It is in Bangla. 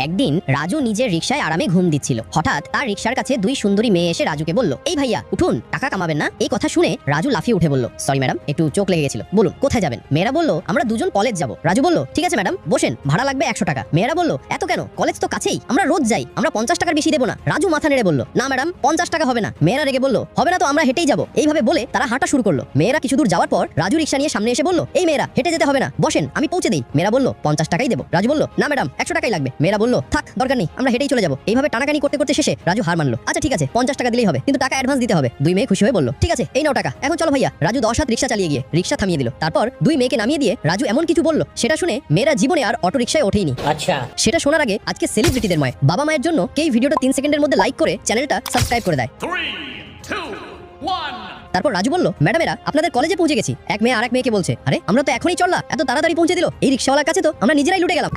একদিন রাজু নিজের রিকশায় আরামে ঘুম দিচ্ছিল। হঠাৎ তার রিকশার কাছে দুই সুন্দরী মেয়ে এসে রাজুকে বলল, এই ভাইয়া উঠুন, টাকা কামাবেন না? এই কথা শুনে রাজু লাফিয়ে উঠে বলল, সরি ম্যাডাম, একটু চোখ লেগে গেছিল, বলুন কোথায় যাবেন? মেয়েরা বলল, আমরা দুজন কলেজ যাব। রাজু বলল, ঠিক আছে ম্যাডাম, বসেন, ভাড়া লাগবে 100 টাকা। মেয়েরা বলল, এত কেন? কলেজ তো কাছেই, আমরা রোজ যাই, আমরা 50 টাকার বেশি দেবো না। রাজু মাথা নেড়ে বলল, না ম্যাডাম, 50 টাকা হবে না। মেয়েরা রেগে বলল, হবে না তো আমরা হেঁটেই যাবো। এইভাবে বলে তারা হাঁটা শুরু করলো। মেয়েরা কিছু দূর যাওয়ার পর রাজু রিকশা নিয়ে সামনে এসে বলল, এই মেয়েরা হেঁটে যেতে হবে না, বসেন, আমি পৌঁছে দিই। মেয়েরা বলল, 50 টাকাই দেবো। রাজু বলল, না ম্যাডাম, 100 টাকাই লাগবে। মেয়েরা বলল, থাক, দরকার নেই, আমরা হেঁটেই চলে যাবো। এইভাবে টানাটানি করতে করতে শেষে রাজু হার মানলো। আচ্ছা ঠিক আছে, 50 টাকা দিলেই হবে, কিন্তু টাকা অ্যাডভান্স দিতে হবে। দুই মেয়ে খুশি হয়ে বলল, ঠিক আছে, এই নাও টাকা, এখন চলো ভাইয়া। রাজু 10 হাত রিকশা চালিয়ে গিয়ে রিকশা থামিয়ে দিল। তারপর দুই মেয়েকে নামিয়ে দিয়ে রাজু এমন কিছু বলল, সেটা শুনে মেয়েরা জীবনে আর অটো রিকশায় ওঠেইনি। আচ্ছা, সেটা শোনার আগে আজকে সেলিব্রিটিদের ময় বাবা মায়ের জন্য কে ভিডিওটা 3 সেকেন্ডের মধ্যে লাইক করে চ্যানেলটা সাবস্ক্রাইব করে দেয়। 3, 2, 1. তারপর রাজু বলল, ম্যাডামেরা আপনাদের কলেজে পৌঁছে গেছি। এক মেয়ে আরেক মেয়েকে বলছে, আরে আমরা তো এখনই চললা, এত তাড়াতাড়ি পৌঁছে দিল, এই রিকশাওয়ালার কাছে তো আমরা নিজেরাই লুটে গেলাম।